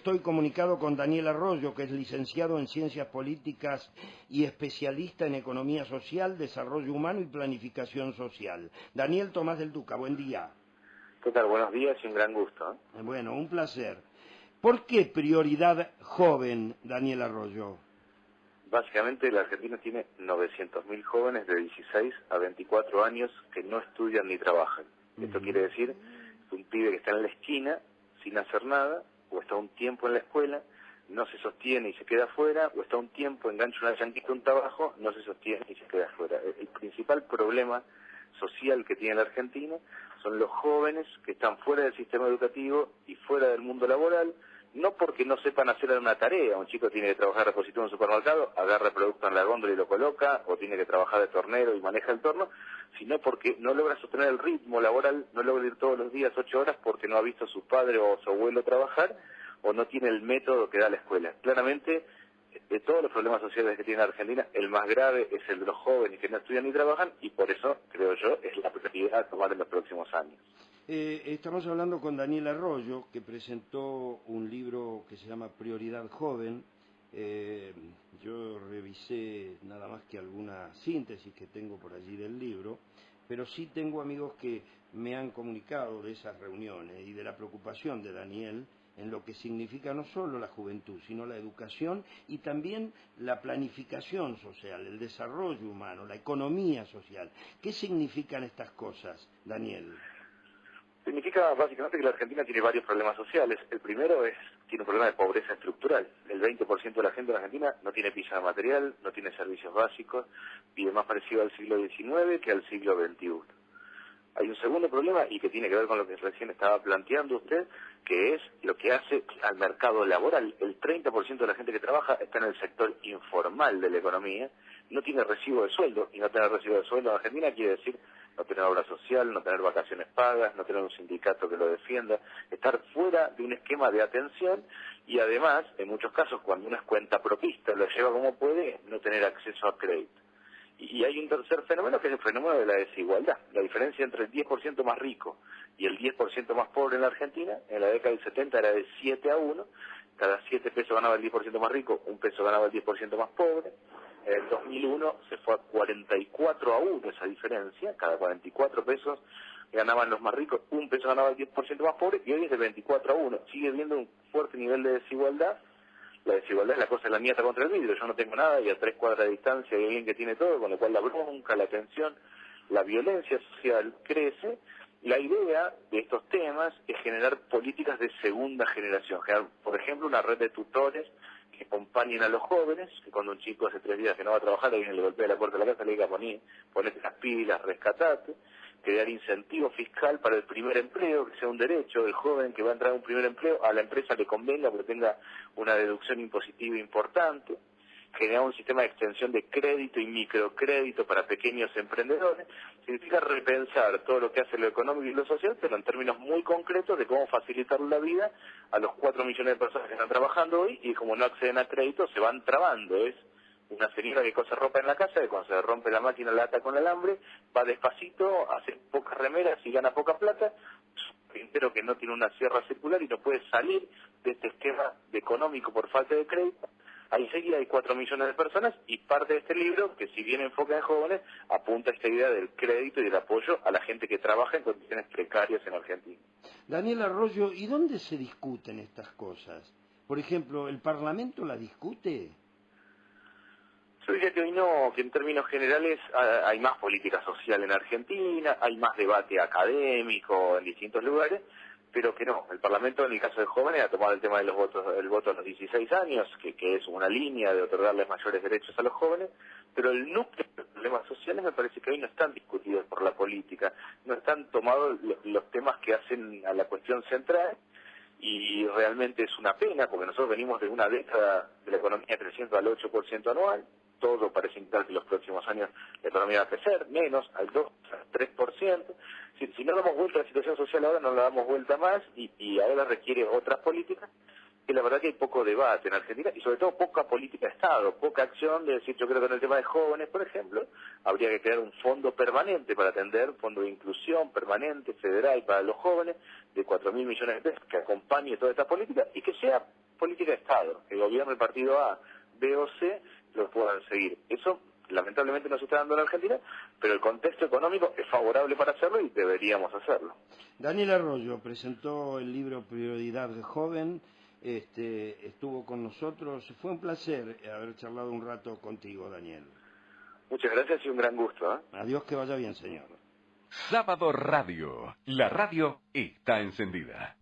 Estoy comunicado con Daniel Arroyo, que es licenciado en Ciencias Políticas y especialista en Economía Social, Desarrollo Humano y Planificación Social. Daniel Tomás del Duca, buen día. ¿Qué tal? Buenos días y un gran gusto. Bueno, un placer. ¿Por qué prioridad joven, Daniel Arroyo? Básicamente la Argentina tiene 900.000 jóvenes de 16 a 24 años que no estudian ni trabajan. Esto quiere decir que un pibe que está en la esquina sin hacer nada, o está un tiempo en la escuela, no se sostiene y se queda afuera, o está un tiempo, engancha una llanquita, un trabajo, no se sostiene y se queda afuera. El principal problema social que tiene la Argentina son los jóvenes que están fuera del sistema educativo y fuera del mundo laboral, no porque no sepan hacer una tarea. Un chico tiene que trabajar repositorio en un supermercado, agarra el producto en la góndola y lo coloca, o tiene que trabajar de tornero y maneja el torno, sino porque no logra sostener el ritmo laboral, no logra ir todos los días 8 horas porque no ha visto a su padre o a su abuelo trabajar, o no tiene el método que da la escuela. Claramente, de todos los problemas sociales que tiene la Argentina, el más grave es el de los jóvenes que no estudian ni trabajan, y por eso, creo yo, es la prioridad a tomar en los próximos años. Estamos hablando con Daniel Arroyo, que presentó un libro que se llama Prioridad Joven. Yo revisé nada más que alguna síntesis que tengo por allí del libro, pero sí tengo amigos que me han comunicado de esas reuniones y de la preocupación de Daniel en lo que significa no solo la juventud, sino la educación y también la planificación social, el desarrollo humano, la economía social. ¿Qué significan estas cosas, Daniel? Significa básicamente que la Argentina tiene varios problemas sociales. El primero tiene un problema de pobreza estructural. El 20% de la gente de la Argentina no tiene piso de material, no tiene servicios básicos, vive más parecido al siglo XIX que al siglo XXI. Hay un segundo problema, y que tiene que ver con lo que recién estaba planteando usted, que es lo que hace al mercado laboral. El 30% de la gente que trabaja está en el sector informal de la economía, no tiene recibo de sueldo, y no tener recibo de sueldo en Argentina quiere decir no tener obra social, no tener vacaciones pagas, no tener un sindicato que lo defienda, estar fuera de un esquema de atención, y además, en muchos casos, cuando uno es cuentapropista, lo lleva como puede, no tener acceso a crédito. Y hay un tercer fenómeno, que es el fenómeno de la desigualdad. La diferencia entre el 10% más rico y el 10% más pobre en la Argentina, en la década del 70 era de 7-1, cada 7 pesos ganaba el 10% más rico, 1 peso ganaba el 10% más pobre. En el 2001 se fue a 44-1 esa diferencia, cada 44 pesos ganaban los más ricos, 1 peso ganaba el 10% más pobre, y hoy es de 24-1. Sigue habiendo un fuerte nivel de desigualdad. La desigualdad es la cosa de la nieta contra el vidrio. Yo no tengo nada y a 3 cuadras de distancia hay alguien que tiene todo, con lo cual la bronca, la tensión, la violencia social crece. La idea de estos temas es generar políticas de segunda generación, generar, por ejemplo, una red de tutores que acompañen a los jóvenes, que cuando un chico hace 3 días que no va a trabajar, alguien le golpea la puerta de la casa, le diga ponete las pilas, rescatate. Crear incentivo fiscal para el primer empleo, que sea un derecho del joven que va a entrar a un primer empleo, a la empresa le convenga porque tenga una deducción impositiva importante. Generar un sistema de extensión de crédito y microcrédito para pequeños emprendedores. Significa repensar todo lo que hace lo económico y lo social, pero en términos muy concretos de cómo facilitar la vida a los 4 millones de personas que están trabajando hoy, y como no acceden a crédito se van trabando. Es una señora que cose ropa en la casa, que cuando se rompe la máquina la ata con alambre, va despacito, hace pocas remeras y gana poca plata, pero que no tiene una sierra circular y no puede salir de este esquema de económico por falta de crédito. Ahí seguía, hay 4 millones de personas, y parte de este libro, que si bien enfoca en jóvenes, apunta a esta idea del crédito y del apoyo a la gente que trabaja en condiciones precarias en Argentina. Daniel Arroyo, ¿y dónde se discuten estas cosas? Por ejemplo, ¿el Parlamento la discute? Yo diría que hoy no, que en términos generales hay más política social en Argentina, hay más debate académico en distintos lugares, pero que no. El Parlamento, en el caso de jóvenes, ha tomado el tema de los votos, el voto a los 16 años, que es una línea de otorgarles mayores derechos a los jóvenes, pero el núcleo de los problemas sociales me parece que hoy no están discutidos por la política, no están tomados los temas que hacen a la cuestión central. Y realmente es una pena, porque nosotros venimos de una década de la economía creciendo al 8% anual. Todo parece indicar que en los próximos años la economía va a crecer menos, al 2, al 3%. Si no damos vuelta a la situación social ahora, no la damos vuelta más, y ahora requiere otras políticas, que la verdad que hay poco debate en Argentina, y sobre todo poca política de Estado, poca acción de decir, yo creo que en el tema de jóvenes, por ejemplo, habría que crear un fondo permanente para atender, un fondo de inclusión permanente, federal para los jóvenes, de 4.000 millones de pesos, que acompañe toda esta política, y que sea política de Estado. El gobierno del partido A, B o C los puedan seguir. Eso lamentablemente no se está dando en Argentina, pero el contexto económico es favorable para hacerlo y deberíamos hacerlo. Daniel Arroyo presentó el libro Prioridad Joven, estuvo con nosotros. Fue un placer haber charlado un rato contigo, Daniel. Muchas gracias y un gran gusto. Adiós, que vaya bien, señor. Sábado Radio. La radio está encendida.